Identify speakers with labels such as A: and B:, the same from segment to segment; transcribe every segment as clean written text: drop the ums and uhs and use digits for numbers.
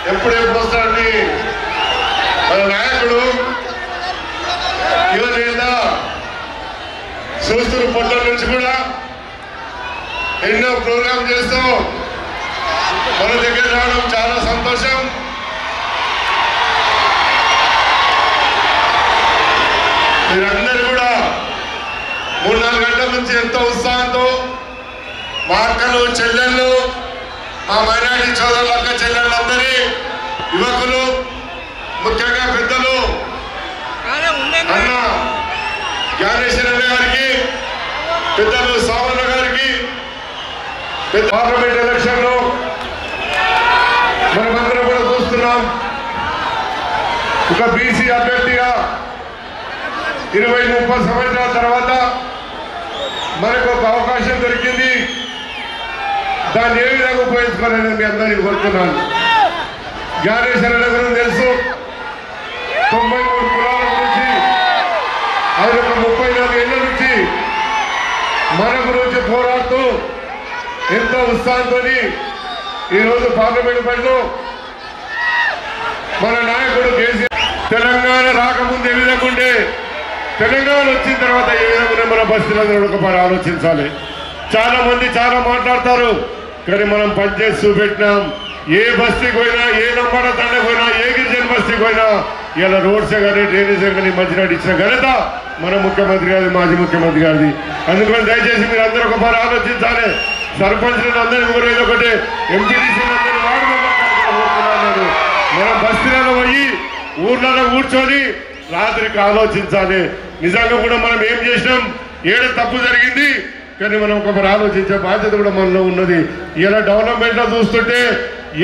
A: ఎప్పుడెప్పుడు వస్తాడని మన నాయకుడు యువనేత చూస్తున్న పొట్ల నుంచి కూడా ఎన్నో ప్రోగ్రాం చేస్తూ మన దగ్గర రావడం చాలా సంతోషం. మీరందరూ కూడా 3-4 గంటల నుంచి ఎంతో ఉత్సాహంతో మా అక్కలు చెల్లెళ్ళు మా మైనారిటీ సోదరుల అక్క చెల్లెళ్ళందరి యువకులు ముఖ్యంగా పెద్దలు అన్న జ్ఞానేశ్వర గారికి పెద్దలు సావన్న గారికి పార్లమెంట్ ఎలక్షన్ లో మనమందరం కూడా చూస్తున్నాం. ఒక బీసీ అభ్యర్థిగా 20-30 సంవత్సరాల తర్వాత మనకు ఒక అవకాశం దొరికింది. దాన్ని ఏ విధంగా ఉపయోగించుకోవాలని మీ అందరినీ కోరుతున్నాను. జ్ఞానేశ్వర గురించి తెలుసు. 93 కులాల గురించి ఆయన ఒక 34 ఏళ్ల నుంచి మన గురించి పోరాడుతూ ఎంతో ఉత్సాహంతో ఈరోజు పార్లమెంట్ పనిలో మన నాయకుడు కేసీఆర్ తెలంగాణ రాకముందు ఏ విధంగా ఉండే, తెలంగాణ వచ్చిన తర్వాత ఏ విధంగా మన బస్తీలందరూ ఒకసారి ఆలోచించాలి. చాలా మంది చాలా మాట్లాడతారు, కానీ మనం పనిచేసి చూపెట్టినాం. ఏ బస్తీకి పోయినా, ఏ నంబడ తండకు పోయినా, ఏ గిరిజన బస్తీకి పోయినా ఇలా రోడ్స్ కానీ డ్రైనేజ్ కానీ మంచినీటి ఇచ్చిన ఘనత మన ముఖ్యమంత్రి గారి, మాజీ ముఖ్యమంత్రి గారిది. అందుకని దయచేసి మీరు అందరూ ఒకసారి ఆలోచించాలి. సర్పంచ్లను అందరినీ కోరేది ఒకటే, ఎంపీటీసీలు అందరూ వార్డు మెంబర్లు మనం బస్తీలలో పోయి ఊర్లలో కూర్చొని రాత్రికి ఆలోచించాలి. నిజంగా కూడా మనం ఏం చేసినాం, ఏడ తప్పు జరిగింది, కానీ మనం ఒకసారి ఆలోచించే బాధ్యత కూడా మనలో ఉన్నది. ఇలా డెవలప్మెంట్లో చూస్తుంటే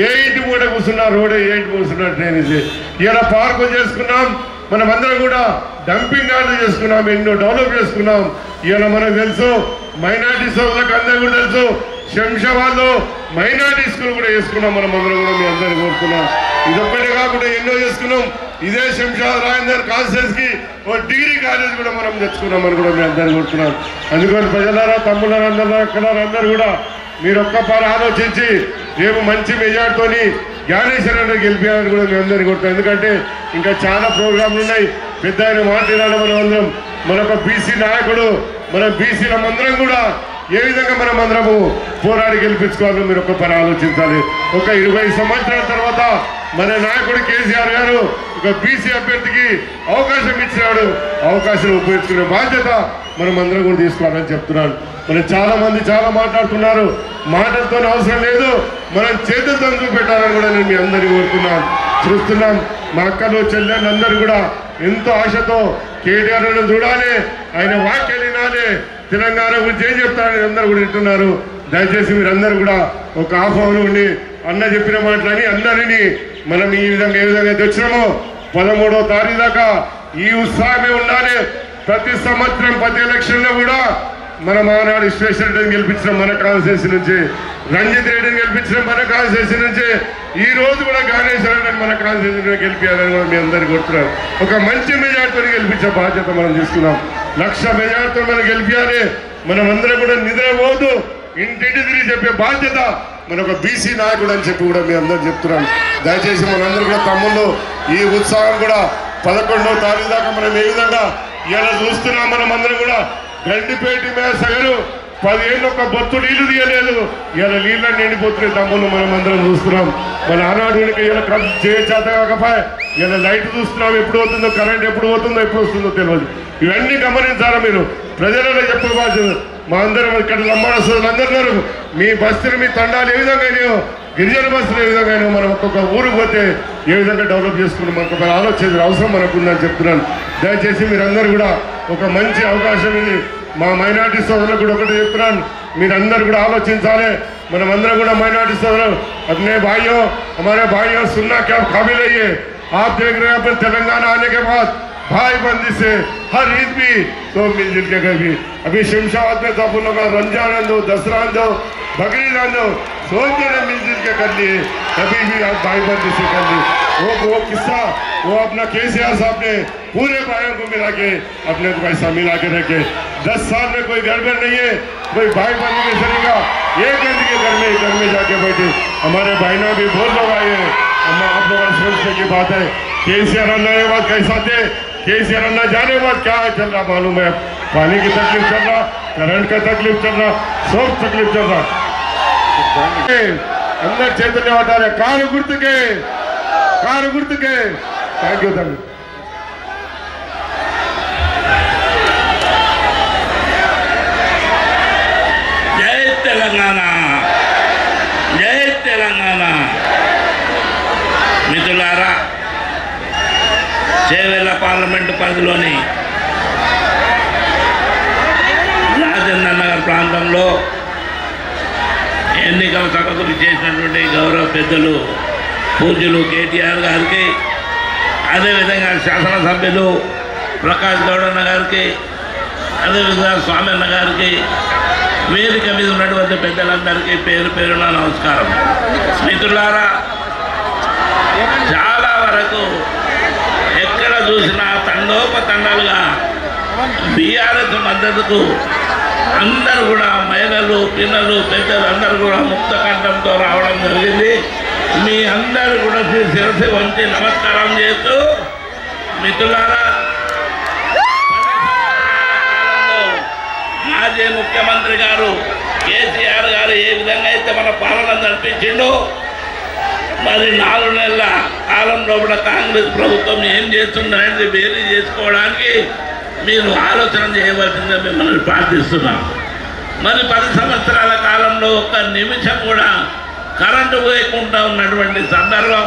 A: ఏ ఇంటి కూడా కూర్చున్నా రోడే, ఏ ఇంటి కూర్చున్నా డ్రైనేజ్. ఇలా పార్కులు చేసుకున్నాం, మనం అందరం కూడా డంపింగ్ యార్డు చేసుకున్నాం, ఎన్నో డెవలప్ చేసుకున్నాం. ఇలా మనకు తెలుసు, మైనార్టీ సోదరులకు అందరూ కూడా తెలుసు, శంషాబాద్లో మైనార్టీ స్కూల్ కూడా చేసుకున్నాం. మనం అందరం కూడా మీ అందరినీ కోరుకున్నాం. ఇదొక్కటే కాకుండా ఎన్నో చేసుకున్నాం. ఇదే శంషాబాద్ రాజేందర్ కాన్స్టిట్యూన్స్ కి ఓ డిగ్రీ కాలేజ్ కూడా మనం తెచ్చుకున్నామని కూడా మీ అందరినీ కోరుకున్నాం. అందుకని ప్రజలారా, తమ్ముళ్ళారా, అందరూ కూడా మీరు ఒక్కసారి ఆలోచించి రేపు మంచి మెజార్టీతోని జ్ఞానేశ్వర గెలిపించాలని కూడా మీ అందరినీ కోరుతాం. ఎందుకంటే ఇంకా చాలా ప్రోగ్రాంలు ఉన్నాయి. పెద్ద ఆయన మాట్లాడాలి. మనం అందరం మనొక బీసీ నాయకుడు, మన బీసీలందరం కూడా ఏ విధంగా మనం అందరము పోరాడి గెలిపించుకోవాలో మీరు ఒక్కసారి ఆలోచించాలి. ఒక 20 సంవత్సరాల తర్వాత మన నాయకుడు కేసీఆర్ గారు ఒక బీసీ అభ్యర్థికి అవకాశం ఇచ్చినాడు. అవకాశం ఉపయోగించుకునే బాధ్యత మనం అందరం కూడా తీసుకోవాలని చెప్తున్నాను. మనం చాలా మంది చాలా మాట్లాడుతున్నారు. మాటలతో అవసరం లేదు, మనం చేతులతో చూపెట్టాలని కూడా నేను మీ అందరినీ కోరుతున్నాను. చూస్తున్నాం, మా అక్కలు చెల్లెళ్ళు అందరూ కూడా ఎంతో ఆశతో కేటీఆర్ను చూడాలి, ఆయన వాక్యాలు వినాలి, తెలంగాణ గురించి ఏం చెప్తారని అందరూ కూడా వింటున్నారు. దయచేసి మీరందరూ కూడా ఒక ఆహ్వానం ఉండి అన్న చెప్పిన మాటలని అందరినీ మనం ఈ విధంగా ఏ విధంగా తెచ్చినామో 13వ తారీఖు దాకా ఈ ఉత్సాహమే ఉండాలి. ప్రతి సంవత్సరం ప్రతి ఎలక్షన్లో కూడా మన ఆనాడు విశ్వేశ్వర రెడ్డిని గెలిపించిన మన కాన్స్టిట్యూన్సీ నుంచి, రంజిత్ రెడ్డిని గెలిపించిన మన కాన్స్టిట్యూన్సీ నుంచి, ఈ రోజు కూడా జ్ఞానేశ్వర రెడ్డిని మన కాన్స్టిట్యూన్సీ గెలిపించాలని కూడా మీ అందరికీ కోరుతున్నారు. ఒక మంచి మెజార్టీతో గెలిపించే బాధ్యత మనం తీసుకున్నాం. 1,00,000 మెజార్టీతో మనం గెలిపించాలి. మనం అందరం కూడా నిద్రపోదు, ఇంటింటి తిరిగి చెప్పే బాధ్యత మన ఒక బీసీ నాయకుడు అని చెప్పి కూడా మీ అందరూ చెప్తున్నాం. దయచేసి మనందరూ కూడా తమ్ముళ్ళు ఈ ఉత్సాహం కూడా 11వ తారీఖు దాకా మనం ఏ విధంగా ఇలా చూస్తున్నాం. మనం అందరం కూడా గండిపేట సగరు 10 ఏళ్ళు ఒక బొత్తు నీళ్లు తీయలేదు, ఇలా నీళ్ళని నిండిపోతున్నాయి తమ్ముళ్ళు. మనం అందరం చూస్తున్నాం. మన ఆనాడు ఇలా చేత కాకపోయా, ఇలా లైట్ చూస్తున్నాం, ఎప్పుడు అవుతుందో, కరెంట్ ఎప్పుడు పోతుందో, ఎప్పుడు వస్తుందో తెలియదు. ఇవన్నీ గమనించాలా మీరు, ప్రజలలో చెప్పే బాధ్యత. మా అందరం ఇక్కడ లంబాడస్తులు అందరూ మీ బస్తీలు, మీ తండాలు ఏ విధంగా అయినాయో, గిరిజన బస్సులు ఏ విధంగా అయినా మనం ఒక్కొక్క ఊరికి పోతే ఏ విధంగా డెవలప్ చేసుకుని మనకు ఒక ఆలోచన అవసరం మనకు ఉందని చెప్తున్నాను. దయచేసి మీరందరూ కూడా ఒక మంచి అవకాశం ఇది. మా మైనార్టీ సోదరులకు కూడా ఒకటి చెప్తున్నాను, మీరందరూ కూడా ఆలోచించాలి. మనమందరం కూడా మైనార్టీ సోదరులు अपने भाइयों, हमारे भाइयों सुनना क्या काबिल है ये, आप देख रहे हैं अपने तेलंगाना आने के बाद भाई बंदी से हर ईद भी तो मिलजुल के गए भी। अभी शमशाबाद में तो अपन लोग रमजान आंदो, दसरा आंदो, बकरीद आंदो सोच ने मिलजुल के कर लिए, कभी भी आप भाई बंदी से कर ली। वो किस्सा वो अपना केसीआर साहब ने पूरे भाइयों को मिला के अपने को पैसा मिला के रखे। 10 साल में कोई गड़बड़ नहीं है, कोई भाई बंदी में चलेगा एक घंटे के घर में जाके बैठे। हमारे भाई ना भी बहुत लोग आए हैं, आप लोगों ने सोचने की बात है। केसीआर आने के बाद कैसा थे, केसीआर अन्ना जाने के बाद क्या चल रहा मालूम है? पानी की तकलीफ चल रहा, करंट का तकलीफ चल रहा, सब तकलीफ चल रहा। अंदर चैतन्य बता रहे कार गुर्त के थैंक यू।
B: जय तेलंगाना, जय तेलंगाना। మిత్రులారా, చేవెళ్ళ పార్లమెంటు పరిధిలోని రాజేంద్ర నగర్ ప్రాంతంలో ఎన్నికల సభకు చేసినటువంటి గౌరవ పెద్దలు పూజ్యులు కేటీఆర్ గారికి, అదేవిధంగా శాసనసభ్యులు ప్రకాష్ గౌడన్న గారికి, అదేవిధంగా స్వామన్న గారికి, వేదిక మీద ఉన్నటువంటి పెద్దలందరికీ పేరు పేరున నమస్కారం. మిత్రులారా, చాలా వరకు ఎక్కడ చూసినా తండోపతండాలుగా బీఆర్ఎస్ మద్దతుకు అందరూ కూడా మహిళలు, పిల్లలు, పెద్దలు అందరూ కూడా ముక్త కంఠంతో రావడం జరిగింది. మీ అందరూ కూడా శిరస్సు వంచి నమస్కారం చేస్తూ, మిత్రులారా, మాజీ ముఖ్యమంత్రి గారు కేసీఆర్ గారు ఏ విధంగా అయితే మన పాలన నడిపించిండో, మరి 4 నెలల కాలంలో కూడా కాంగ్రెస్ ప్రభుత్వం ఏం చేస్తుందనేది బేరీ చేసుకోవడానికి మీరు ఆలోచన చేయవలసిందిగా మిమ్మల్ని ప్రార్థిస్తున్నాం. మరి 10 సంవత్సరాల కాలంలో ఒక్క నిమిషం కూడా కరెంటు పోయకుండా ఉన్నటువంటి సందర్భం,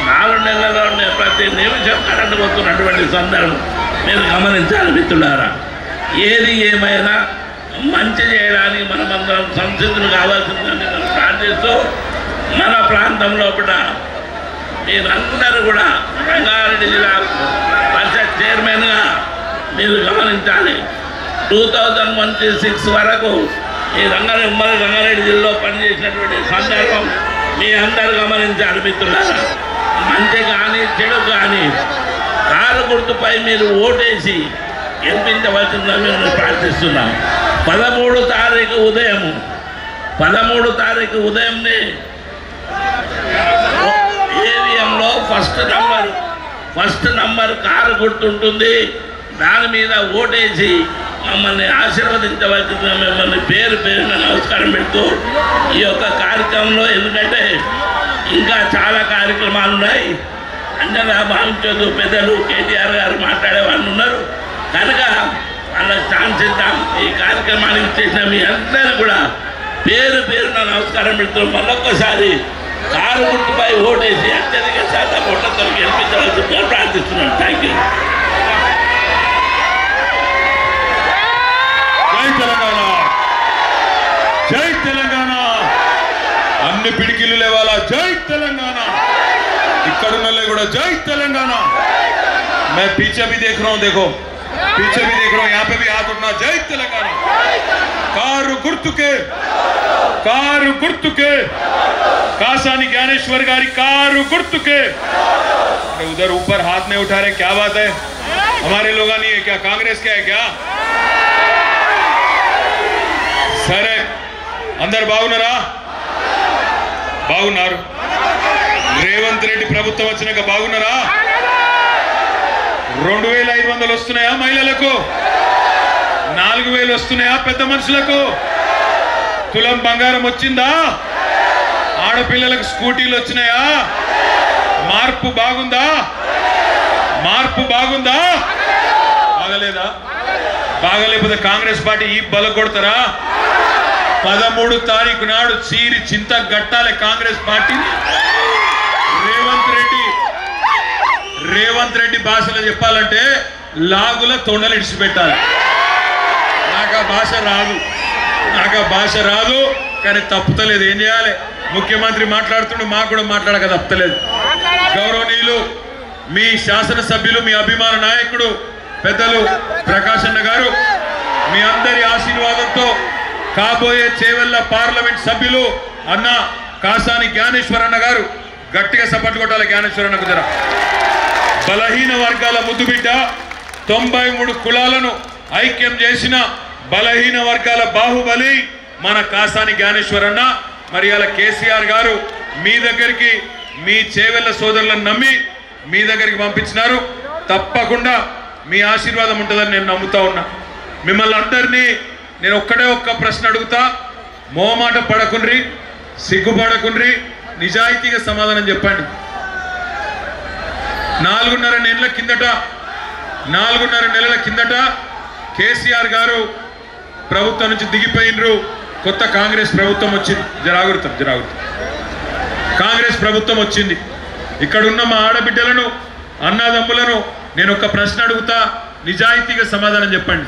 B: 4 నెలల్లోనే ప్రతి నిమిషం కరెంటు పోతున్నటువంటి సందర్భం మీరు గమనించాలి. మిత్రులారా, ఏది ఏమైనా మంచి చేయడానికి మనమందరం సంసిద్ధులు కావాల్సిందని మనం ప్రార్థిస్తూ, మన ప్రాంతంలో కూడా మీరందరూ కూడా రంగారెడ్డి జిల్లా పరిషత్ చైర్మన్గా మీరు గమనించాలి. 2016 వరకు ఈ ఉమ్మడి రంగారెడ్డి జిల్లాలో పనిచేసినటువంటి సందర్భం మీ అందరూ గమనించాలి. మిత్రులారా, మంచి కానీ చెడు కానీ కారు గుర్తుపై మీరు ఓటేసి గెలిపించవలసిందని మేము ప్రార్థిస్తున్నాం. 13 తారీఖు ఉదయంనే ఏవిఎంలో ఫస్ట్ నంబర్ కారు గుర్తుంటుంది. దాని మీద ఓటేసి మమ్మల్ని ఆశీర్వదించవలసిందిగా మిమ్మల్ని పేరు పేరున నమస్కారం పెడుతూ ఈ యొక్క కార్యక్రమంలో, ఎందుకంటే ఇంకా చాలా కార్యక్రమాలు ఉన్నాయి, అంజనా భావించదు పెద్దలు కేటీఆర్ గారు మాట్లాడే వాళ్ళు ఉన్నారు కనుక వాళ్ళకి ఛాన్స్ ఇద్దాం. ఈ కార్యక్రమానికి చేసిన మీ అందరూ కూడా పేరు పేరున నమస్కారం పెడుతూ మరొకసారి కారు గుర్తుపై ఓటేసి అత్యధిక శాతం ఓట్లతో గెలిపించవలసిందిగా ప్రార్థిస్తున్నాను. Thank you.
C: జై తెలంగాణ, జై తెలంగాణ. అన్ని పిడికిలు లేవాలా, జై తెలంగాణ. ఇక్కడున్నలే కూడా जय तेलंगाना। मैं पीछे भी देख रहा हूँ, देखो पीछे भी देख रहा हूँ, यहाँ पे भी हाथ उठना, जय तेलंगाना। कारू गुर्तुके कासानी ज्ञानेश्वर गारी कारू गुर्तुके। उधर ऊपर हाथ नहीं उठा रहे, क्या बात है? हमारे लोग नहीं है क्या? कांग्रेस क्या है क्या? सरे अंदर బాగున్నారా? బాగున్నారు. రేవంత్ రెడ్డి ప్రభుత్వం వచ్చినాక బాగున్నారా? 2500 వస్తున్నాయా మహిళలకు? 4000 వస్తున్నాయా పెద్ద మనుషులకు? తులం బంగారం వచ్చిందా? ఆడపిల్లలకు స్కూటీలు వచ్చినాయా? మార్పు బాగుందా? బాగలేదా? బాగలేకపోతే కాంగ్రెస్ పార్టీ ఈ బల కొడతారా? 13 తారీఖు నాడు చీరి చింత గట్టాలే కాంగ్రెస్ పార్టీ. రేవంత్ రెడ్డి భాషలో చెప్పాలంటే లాగుల తొండలు ఇడిచిపెట్టాలి. నాకు ఆ భాష రాదు కానీ తప్పుతలేదు, ఏం చేయాలి? ముఖ్యమంత్రి మాట్లాడుతుండే మాకు కూడా మాట్లాడక తప్పుతలేదు. గౌరవనీయులు మీ శాసనసభ్యులు, మీ అభిమాన నాయకుడు పెద్దలు ప్రకాష్ అన్న గారు, మీ అందరి ఆశీర్వాదంతో కాబోయే చేవెళ్ళ పార్లమెంట్ సభ్యులు అన్న కాసాని జ్ఞానేశ్వర్ అన్న గారు, గట్టిగా సపోర్ట్ కొట్టాలి జ్ఞానేశ్వర్ అన్నకు జర. బలహీన వర్గాల ముద్దుబిడ్డ, 93 కులాలను ఐక్యం చేసిన బలహీన వర్గాల బాహుబలి మన కాసాని జ్ఞానేశ్వర్ అన్న. మరి అలా కేసీఆర్ గారు మీ దగ్గరికి మీ చేవెళ్ళ సోదరులను నమ్మి మీ దగ్గరికి పంపించినారు. తప్పకుండా మీ ఆశీర్వాదం ఉంటుందని నేను నమ్ముతా ఉన్నా. మిమ్మల్ని అందరినీ నేను ఒక్క ప్రశ్న అడుగుతా. మోమాట పడకుండ్రి, సిగ్గుపడకుండ్రి, నిజాయితీగా సమాధానం చెప్పండి. 4.5 నెలల కిందట కేసీఆర్ గారు ప్రభుత్వం నుంచి దిగిపోయినరు. కొత్త కాంగ్రెస్ ప్రభుత్వం వచ్చింది. జరాగ్రత్త కాంగ్రెస్ ప్రభుత్వం వచ్చింది. ఇక్కడున్న మా ఆడబిడ్డలను, అన్నదమ్ములను నేను ఒక ప్రశ్న అడుగుతా, నిజాయితీగా సమాధానం చెప్పండి.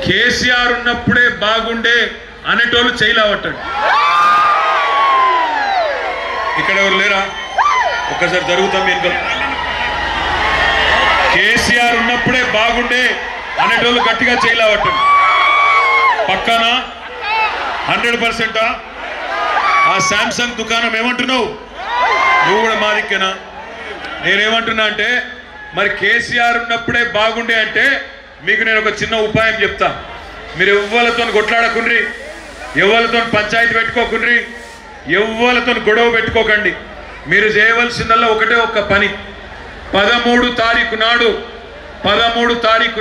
C: కేసీఆర్ ఉన్నప్పుడే బాగుండే అనేటోళ్ళు చేయలేవట్టండి. ఇక్కడ ఎవరు లేరా? ఒక్కసారి జరుగుతాం. ఇంకా కేసీఆర్ ఉన్నప్పుడే బాగుండే అనేటోళ్ళు గట్టిగా చేయలేవట్టండి. పక్కన 100%. ఆ శాంసంగ్ దుకాణం ఏమంటున్నావు? నువ్వు కూడా మా దిక్కేనా? నేనేమంటున్నా అంటే, మరి కేసీఆర్ ఉన్నప్పుడే బాగుండే అంటే మీకు నేను ఒక చిన్న ఉపాయం చెప్తా. మీరు ఎవ్వలతో కొట్లాడకుండ్రి, ఎవ్వలతో పంచాయతీ పెట్టుకోకుండ్రి, ఎవ్వలతో గొడవ పెట్టుకోకండి. మీరు చేయవలసిందల్లా ఒక్క పని. 13 తారీఖు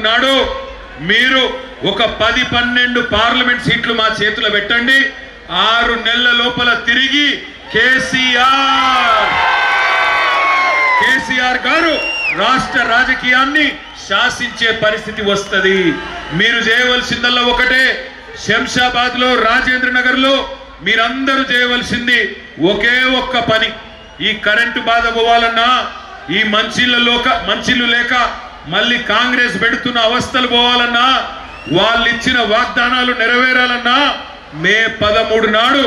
C: నాడు మీరు ఒక 10-12 పార్లమెంట్ సీట్లు మా చేతిలో పెట్టండి. 6 నెలల లోపల తిరిగి కేసీఆర్ గారు రాష్ట్ర రాజకీయాన్ని శాసించే పరిస్థితి వస్తుంది. మీరు చేయవలసిందల్లా ఒకటే. శంషాబాద్ లో, రాజేంద్ర నగర్ లో మీరందరూ చేయవలసింది ఒక్క పని. ఈ కరెంటు బాధ పోవాలన్నా, ఈ మంచిళ్ళు లేక మళ్ళీ కాంగ్రెస్ పెడుతున్న అవస్థలు పోవాలన్నా, వాళ్ళు ఇచ్చిన వాగ్దానాలు నెరవేరాలన్నా మే 13 నాడు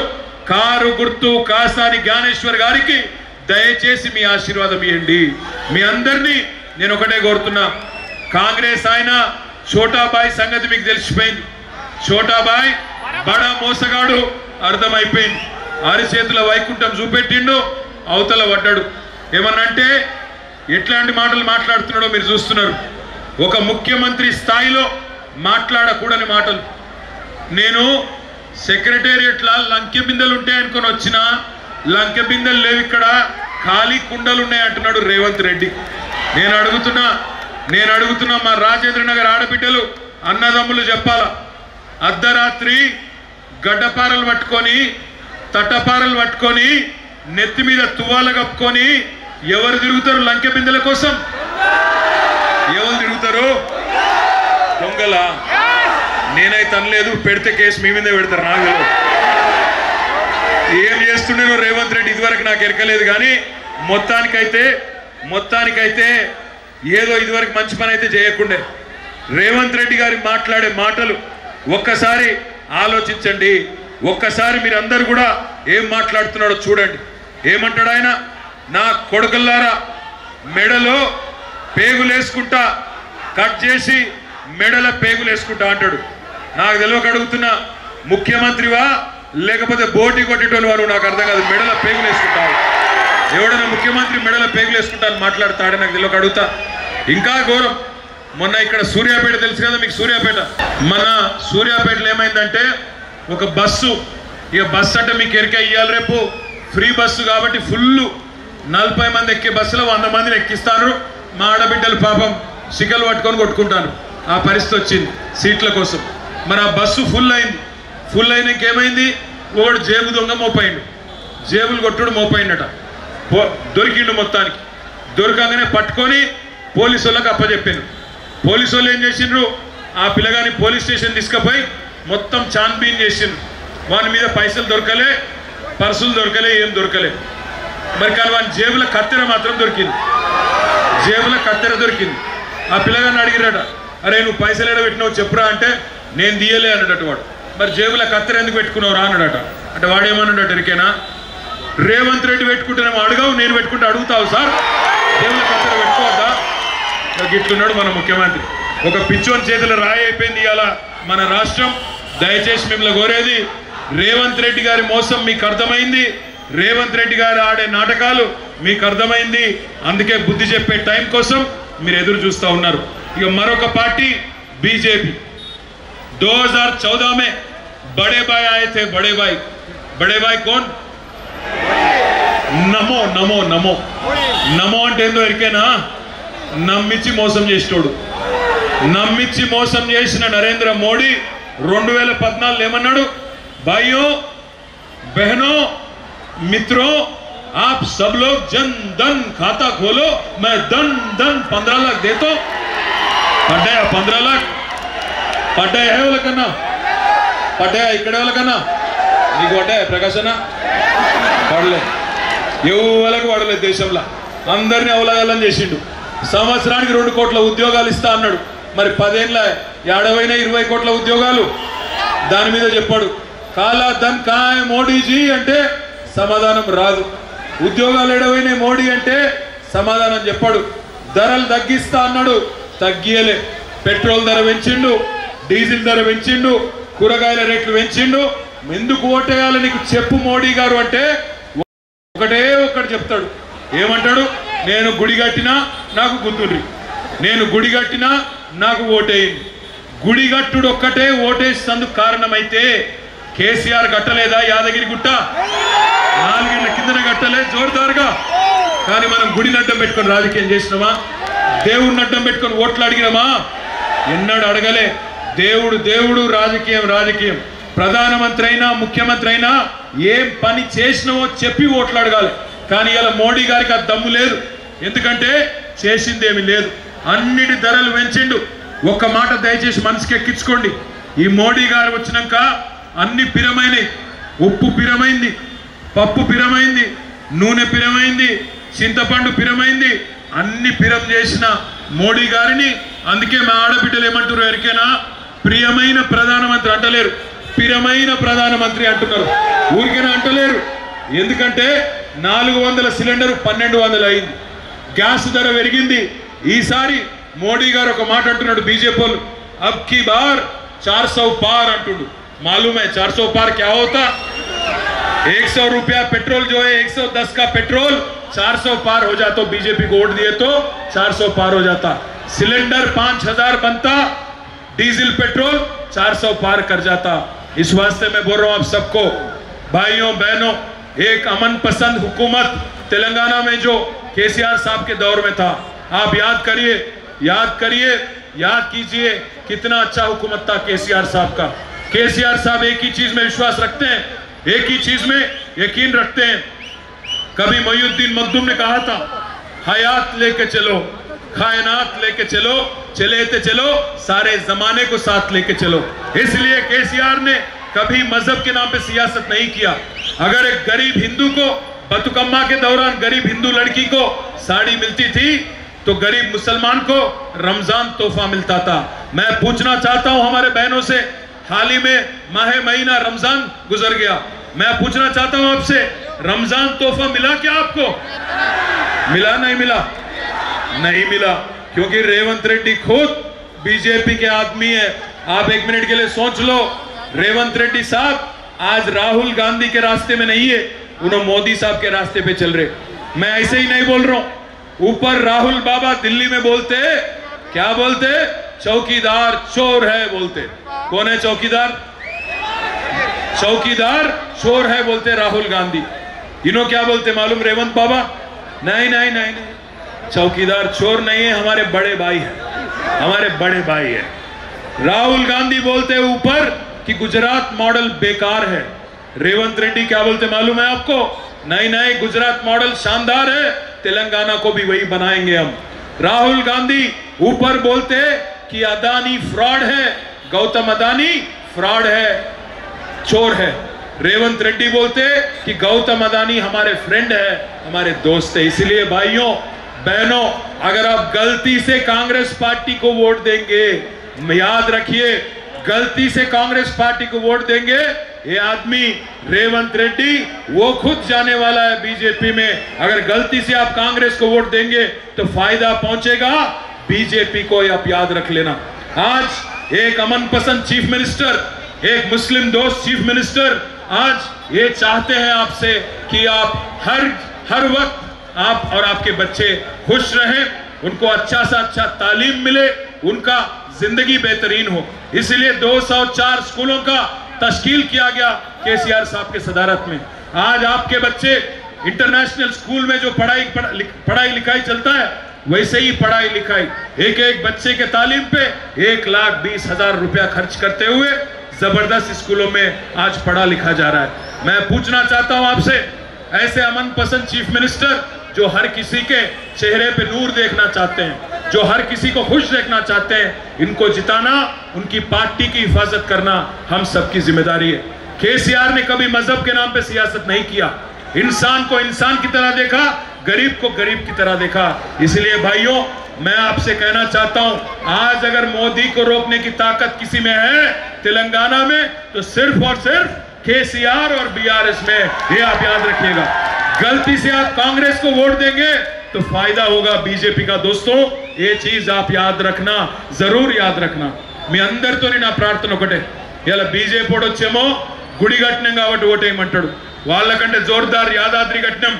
C: కారు గుర్తు కాసాని జ్ఞానేశ్వర్ గారికి దయచేసి మీ ఆశీర్వాదం ఇవ్వండి. మీ అందరినీ నేను ఒకటే కోరుతున్నా. కాంగ్రెస్ ఆయన ఛోటాబాయ్ సంగతి మీకు తెలిసిపోయింది. ఛోటాబాయ్ బడా మోసగాడు అర్థమైపోయింది. అరిచేతుల వైకుంఠం చూపెట్టిండు, అవతల పడ్డాడు. ఏమన్నంటే ఎట్లాంటి మాటలు మాట్లాడుతున్నాడో మీరు చూస్తున్నారు. ఒక ముఖ్యమంత్రి స్థాయిలో మాట్లాడకూడని మాటలు. నేను సెక్రటేరియట్లా లంకె బిందెలు ఉంటాయనుకొని వచ్చినా, లంకె బిందెలు లేవు, ఇక్కడ ఖాళీ కుండలు ఉన్నాయి అంటున్నాడు రేవంత్ రెడ్డి. నేను అడుగుతున్నా మా రాజేంద్ర నగర్ ఆడబిడ్డలు, అన్నదమ్ములు చెప్పాలా? అర్ధరాత్రి గడ్డపారలు పట్టుకొని, తట్టపారలు పట్టుకొని, నెత్తి మీద తువ్వాల కప్పుకొని ఎవరు తిరుగుతారు లంకె బిందెల కోసం? ఎవరు తిరుగుతారు? దొంగలా? నేనైతే అనలేదు. పెడితే కేసు మీ మీదే పెడతారు. నాకు ఏం చేస్తుండేనో రేవంత్ రెడ్డి ఇదివరకు నాకు ఎరకలేదు. కానీ మొత్తానికైతే ఏదో ఇదివరకు మంచి పని అయితే చేయకుండే. రేవంత్ రెడ్డి గారి మాట్లాడే మాటలు ఒక్కసారి ఆలోచించండి. ఒక్కసారి మీరందరూ కూడా ఏం మాట్లాడుతున్నాడో చూడండి. ఏమంటాడు ఆయన? నా కొడుకుల్లారా, మెడలో పేగులేసుకుంటా, కట్ చేసి మెడల పేగులేసుకుంటా అంటాడు. నాకు తెలియక అడుగుతున్నా, ముఖ్యమంత్రివా లేకపోతే బోటి కొట్టేటోని వారు నాకు అర్థం కాదు. మెడల పేగులేసుకుంటావు. ఎవడన్నా ముఖ్యమంత్రి మెడల పేగులేసుకుంటా అని మాట్లాడతాడే నాకు తెలియక అడుగుతా. ఇంకా ఘోరం, మొన్న ఇక్కడ సూర్యాపేట తెలుసు కదా మీకు? మన సూర్యాపేటలో ఏమైందంటే ఒక బస్సు, ఇక బస్సు అంటే మీకు ఎరికే, ఇవ్వాలి రేపు ఫ్రీ బస్సు కాబట్టి ఫుల్ 40 మంది ఎక్కే బస్సులో 100 మందిని ఎక్కిస్తారు. మా ఆడబిడ్డలు పాపం సిగలు పట్టుకొని కొట్టుకుంటారు. ఆ పరిస్థితి వచ్చింది సీట్ల కోసం. మరి ఆ బస్సు ఫుల్ అయినాక ఏమైంది? ఒకడు జేబు దొంగ మోపోయిండు, జేబులు కొట్టుడు మోపోయిండట. దొరికిండు. మొత్తానికి దొరకగానే పట్టుకొని పోలీసు వాళ్ళకి అప్పచెప్పాను. పోలీసు వాళ్ళు ఏం చేసిండ్రు? ఆ పిల్లగాని పోలీస్ స్టేషన్ తీసుకుపోయి మొత్తం చాన్బీన్ చేసిండ్రు. వాని మీద పైసలు దొరకలే, పర్సులు దొరకలే, ఏం దొరకలే. మరి కానీ వాని జేబుల కత్తెర మాత్రం దొరికింది. ఆ పిల్లగాన్ని అడిగిరట, అరే నువ్వు పైసలు ఎడ పెట్టినావు చెప్పురా అంటే, నేను తీయలే అన్నాడట వాడు. మరి జేబుల కత్తెర ఎందుకు పెట్టుకున్నావు రా అన్నాడట. అంటే వాడేమన్నాడట ఎరికేనా? రేవంత్ రెడ్డి పెట్టుకుంటేనేమో అడగవు, నేను పెట్టుకుంటే అడుగుతావు సార్, జేబుల కత్తెర పెట్టుకోవద్దా? గిట్లున్నాడు మన ముఖ్యమంత్రి. ఒక పిచ్చోని చేతుల రాయి అయిపోయింది ఇవాళ మన రాష్ట్రం. దయచేసి మిమ్మల్ని కోరేది, రేవంత్ రెడ్డి గారి మోసం మీకు అర్థమైంది, రేవంత్ రెడ్డి గారు ఆడే నాటకాలు మీకు అర్థమైంది. అందుకే బుద్ధి చెప్పే టైం కోసం మీరు ఎదురు చూస్తూ ఉన్నారు. ఇక మరొక పార్టీ बीजेपी 2014 में बड़े भाई आए थे. बड़े भाई कौन? నమో నమో నమో నమో అంటే ఏందో ఎరికేనా? నమ్మించి మోసం చేసేటోడు. నమ్మించి మోసం చేసిన నరేంద్ర మోడీ 2014 ఏమన్నాడు? भाइयों बहनों मित्रों आप सब लोग जन धन खाता खोलो, मैं धन 15 लाख देता हूं. पढ़ाया 15 लाख पढ़ाया है वाला करना पढ़ाया इकड़े वाला करना నీకు పడ్డాయి ప్రకాశన పడలే ఎవరికి పడలేదు. దేశంలో అందరినీ అవలగాలని చేసిండు. సంవత్సరానికి 2 కోట్ల ఉద్యోగాలు ఇస్తా అన్నాడు. మరి 10 ఏళ్ళ ఏడవైనా 20 కోట్ల ఉద్యోగాలు దాని మీద చెప్పాడు. కాలా ధన్ కాయ్ మోడీజీ అంటే సమాధానం రాదు. ఉద్యోగాలు ఎడవైనా మోడీ అంటే సమాధానం చెప్పాడు. ధరలు తగ్గిస్తా అన్నాడు, తగ్గియలే. పెట్రోల్ ధర పెంచిండు, డీజిల్ ధర పెంచిండు, కూరగాయల రేట్లు పెంచిండు. ఎందుకు ఓటేయాలి నీకు చెప్పు మోడీ గారు అంటే ఒకటే ఒక్కటి చెప్తాడు. ఏమంటాడు? నేను గుడి కట్టినా నాకు గుర్తుండ్రి, నేను గుడి కట్టినా నాకు ఓటేయండి. గుడి కట్టుడు ఒక్కటే ఓటేసేందుకు కారణమైతే కేసీఆర్ కట్టలేదా యాదగిరి గుట్ట? 4 ఏళ్ల కిందనే కట్టలే జోరుదారుగా. కానీ మనం గుడిని అడ్డం పెట్టుకొని రాజకీయం చేసినామా? దేవుడిని అడ్డం పెట్టుకొని ఓట్లు అడిగినామా? ఎన్నడూ అడగలే. దేవుడు దేవుడు, రాజకీయం రాజకీయం. ప్రధానమంత్రి అయినా ముఖ్యమంత్రి అయినా ఏం పని చేసినావో చెప్పి ఓట్లు అడగాలి. కానీ ఇలా మోడీ గారికి ఆ దమ్ము లేదు. ఎందుకంటే చేసిందేమీ లేదు. అన్నిటి ధరలు పెంచిండు. ఒక్క మాట దయచేసి మనసుకి ఎక్కించుకోండి. ఈ మోడీ గారు వచ్చినాక అన్ని పిరమైనవి. ఉప్పు పిరమైంది, పప్పు పిరమైంది, నూనె పిరమైంది, చింతపండు పిరమైంది. అన్ని పిరం చేసిన మోడీ గారిని అందుకే మా ఆడబిడ్డలు ఏమంటారు ఎరికేనా? ప్రియమైన ప్రధానమంత్రి అంటలేరు, పిరమైన ప్రధానమంత్రి అంటున్నారు. ఊరికైనా అంటలేరు. ఎందుకంటే 400 సిలిండర్ 1200 అయింది. గ్యాస్ ధర పెరిగింది. ఈసారి మోడీ గారు ఒక మాట అంటున్నాడు. బీజేపీ వాళ్ళు అబ్ కీ బార్ 400 पार అంటుడు. मालूम है 400 पार क्या होता? 100 रुपया पेट्रोल जो है 110 का पेट्रोल 400 पार हो जाता. तो बीजेपी को वोट दिए तो 400 पार हो जाता. सिलेंडर 5000 बनता, डीजल पेट्रोल 400 पार कर जाता. इस वास्ते मैं बोल रहा हूं आप सबको, भाइयों बहनों, एक अमन पसंद हुकूमत तेलंगाना में जो केसीआर साहब के दौर में था, आप याद करिए, याद करिए, याद कीजिए कितना अच्छा हुकूमत था केसीआर साहब का. केसीआर साहब एक ही चीज में विश्वास रखते हैं, एक ही चीज में यकीन रखते हैं. कभी मोइनुद्दीन मखदूम ने कहा था, हयात लेके चलो, कायनात लेके चलो, चले ते चलो, सारे जमाने को साथ लेके चलो. इसलिए केसीआर ने कभी मजहब के नाम पे सियासत नहीं किया. अगर एक गरीब हिंदू को बतुकम्मा के दौरान गरीब हिंदू लड़की को साड़ी मिलती थी तो गरीब मुसलमान को रमजान तोहफा मिलता था. मैं पूछना चाहता हूं हमारे बहनों से, हाल ही में माह महीना रमजान गुजर गया, मैं पूछना चाहता हूं आपसे, रमजान तोहफा मिला क्या आपको? मिला? नहीं मिला, नहीं मिला. क्योंकि रेवंत रेड्डी खुद बीजेपी के आदमी है. आप 1 मिनट के लिए सोच लो, रेवंत रेड्डी साहब आज राहुल गांधी के रास्ते में नहीं है, उन्होंने मोदी साहब के रास्ते पे चल रहे. मैं ऐसे ही नहीं बोल रहा हूं. ऊपर राहुल बाबा दिल्ली में बोलते, क्या बोलते? चौकीदार चोर है बोलते. कौन है चौकीदार? चौकीदार चोर है बोलते राहुल गांधी. इन्हों क्या बोलते मालूम? रेवंत बाबा नहीं नहीं नहीं नहीं, चौकीदार चोर नहीं है, हमारे बड़े भाई है, हमारे बड़े भाई है. राहुल गांधी बोलते ऊपर कि गुजरात मॉडल बेकार है. रेवंत रेड्डी क्या बोलते मालूम है आपको? नहीं नहीं, गुजरात मॉडल शानदार है, तेलंगाना को भी वही बनाएंगे हम. राहुल गांधी ऊपर बोलते कि अदानी फ्रॉड है, गौतम अदानी फ्रॉड है, चोर है. रेवंत रेड्डी बोलते कि गौतम अदानी हमारे फ्रेंड है, हमारे दोस्त है. इसलिए भाइयों बहनों, अगर आप गलती से कांग्रेस पार्टी को वोट देंगे, याद रखिए, गलती से कांग्रेस पार्टी को वोट देंगे, ये आदमी रेवंत रेड्डी वो खुद जाने वाला है बीजेपी में. अगर गलती से आप कांग्रेस को वोट देंगे तो फायदा पहुंचेगा बीजेपी को, आप याद रख लेना. आज एक अमन पसंद चीफ मिनिस्टर, एक मुस्लिम दोस्त चीफ मिनिस्टर आज ये चाहते हैं आपसे कि आप हर वक्त आप और आपके बच्चे खुश रहें, उनको अच्छा से अच्छा तालीम मिले, उनका जिंदगी बेहतरीन हो. इसलिए 204 स्कूलों का तश्कील किया गया केसीआर साहब के सदारत में. आज आपके बच्चे इंटरनेशनल स्कूल में जो पढ़ाई लिखाई चलता है वैसे ही पढ़ाई लिखाई एक एक बच्चे के तालीम पे 1,20,000 रुपया खर्च करते हुए जबरदस्त स्कूलों में आज पढ़ा लिखा जा रहा है। मैं पूछना चाहता हूं आपसे, ऐसे अमन पसंद चीफ मिनिस्टर जो हर किसी के चेहरे पे नूर देखना चाहते हैं, जो हर किसी को खुश देखना चाहते हैं, इनको जिताना, उनकी पार्टी की हिफाजत करना हम सबकी जिम्मेदारी है। केसीआर ने कभी मजहब के नाम पे सियासत नहीं किया, इंसान को इंसान की तरह देखा, गरीब को गरीब की तरह देखा। इसलिए भाइयों, मैं आपसे कहना चाहता हूं, आज अगर मोदी को रोकने की ताकत किसी में है तेलंगाना में, तो सिर्फ और सिर्फ केसीआर और बीआरएस में, ये आप याद रखिएगा। गलती से आप कांग्रेस को वोट देंगे तो फायदा होगा बीजेपी का। दोस्तों, ये चीज आप याद रखना, जरूर याद रखना। మీ అందరితోని నా ప్రార్థన ఒకటే, ఇలా బీజేపీ వాడు వచ్చేమో గుడి కట్టినాం కాబట్టి ఓటేయమంటాడు, వాళ్ళకంటే జోర్దార్ యాదాద్రి కట్టినాం,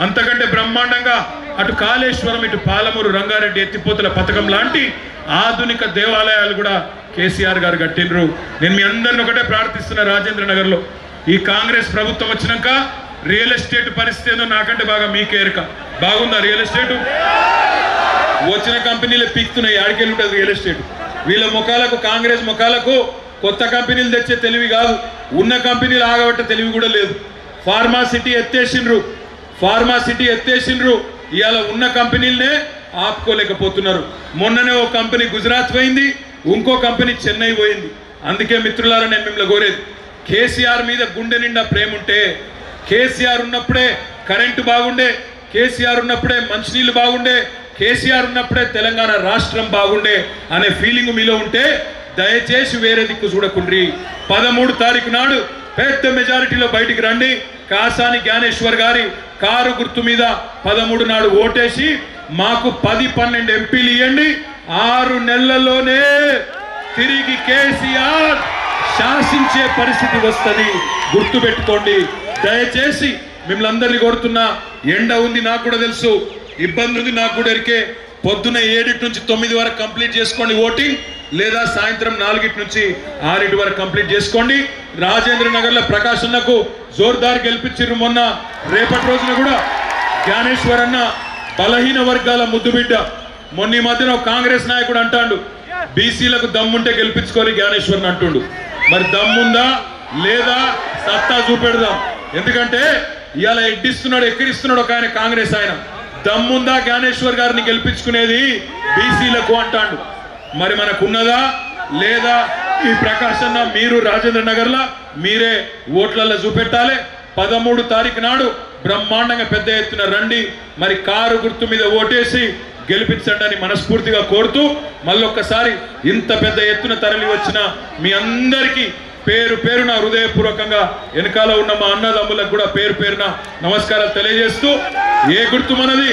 C: అంతకంటే బ్రహ్మాండంగా అటు కాళేశ్వరం ఇటు పాలమూరు రంగారెడ్డి ఎత్తిపోతల పథకం లాంటి ఆధునిక దేవాలయాలు కూడా కేసీఆర్ గారు కట్టినరు। నేను మీ అందరిని ఒకటే ప్రార్థిస్తున్నా, రాజేంద్ర నగర్లో ఈ కాంగ్రెస్ ప్రభుత్వం వచ్చినాక రియల్ ఎస్టేట్ పరిస్థితి ఏదో నాకంటే బాగా మీకే ఎరుక। బాగుందా రియల్ ఎస్టేట్? వచ్చిన కంపెనీలు పీక్తున్నాయి, ఆడికెళ్ళి ఉంటుంది రియల్ ఎస్టేట్। వీళ్ళ ముఖాలకు, కాంగ్రెస్ ముఖాలకు కొత్త కంపెనీలు తెచ్చే తెలివి కాదు, ఉన్న కంపెనీలు ఆగబట్టే తెలివి కూడా లేదు। ఫార్మా సిటీ ఎత్తేసిండ్రు, ఇవాళ ఉన్న కంపెనీలనే ఆపుకోలేకపోతున్నారు। మొన్ననే ఓ కంపెనీ గుజరాత్ పోయింది, ఇంకో కంపెనీ చెన్నై పోయింది। అందుకే మిత్రులారా, నేను మిమ్మల్ని కోరేది, కేసీఆర్ మీద గుండె నిండా ప్రేమ ఉంటే, కేసీఆర్ ఉన్నప్పుడే కరెంటు బాగుండే, కేసీఆర్ ఉన్నప్పుడే మంచినీళ్ళు బాగుండే, కేసీఆర్ ఉన్నప్పుడే తెలంగాణ రాష్ట్రం బాగుండే అనే ఫీలింగ్ మీలో ఉంటే దయచేసి వేరే దిక్కు చూడకుండ్రి। 13 తారీఖు నాడు పెద్ద మెజారిటీలో బయటికి రండి, కాసాని జ్ఞానేశ్వర్ గారి కారు గుర్తు మీద 13 నాడు ఓటేసి మాకు 10-12 ఎంపీలు ఇవ్వండి। 6 నెలల్లోనే తిరిగి కేసీఆర్ శాసించే పరిస్థితి వస్తుంది, గుర్తుపెట్టుకోండి। దయచేసి మిమ్మల్ని అందరినీ కోరుతున్నా, ఎండ ఉంది నాకు కూడా తెలుసు, ఇబ్బంది ఉంది నాకు కూడా ఎరికే, పొద్దున 7 నుంచి 9 వరకు కంప్లీట్ చేసుకోండి ఓటింగ్, లేదా సాయంత్రం 4 నుంచి 6 వరకు కంప్లీట్ చేసుకోండి। రాజేంద్ర నగర్లో ప్రకాష్ అన్నకు జోర్దార్ గెలిపించారు మొన్న, రేపటి రోజున కూడా జ్ఞానేశ్వర్ అన్న బలహీన వర్గాల ముద్దు బిడ్డ। మొన్న ఈ మధ్యన కాంగ్రెస్ నాయకుడు అంటాడు, బీసీలకు దమ్ముంటే గెలిపించుకోవాలి జ్ఞానేశ్వర్ అంటుండు। మరి దమ్ముందా లేదా సత్తా చూపెడదాం, ఎందుకంటే ఇవాళ ఎడ్డిస్తున్నాడు, ఎక్కిరిస్తున్నాడు ఒక ఆయన, కాంగ్రెస్ ఆయన। దమ్ముందా జ్ఞానేశ్వర్ గారిని గెలిపించుకునేది బీసీలకు అంటాడు, మరి మనకున్నదా లేదా? ఈ ప్రకాష్ అన్న మీరు రాజేంద్ర నగర్లో మీరే ఓట్లలో చూపెట్టాలి। 13 తారీఖు నాడు బ్రహ్మాండంగా పెద్ద ఎత్తున రండి, మరి కారు గుర్తు మీద ఓటేసి గెలిపించండి అని మనస్ఫూర్తిగా కోరుతూ, మళ్ళొక్కసారి ఇంత పెద్ద ఎత్తున తరలి వచ్చిన మీ అందరికీ పేరు పేరున హృదయపూర్వకంగా వెనకాల ఉన్న మా అన్నదమ్ములకు కూడా పేరు పేరున నమస్కారాలు తెలియజేస్తూ, ఏ గుర్తు మనది?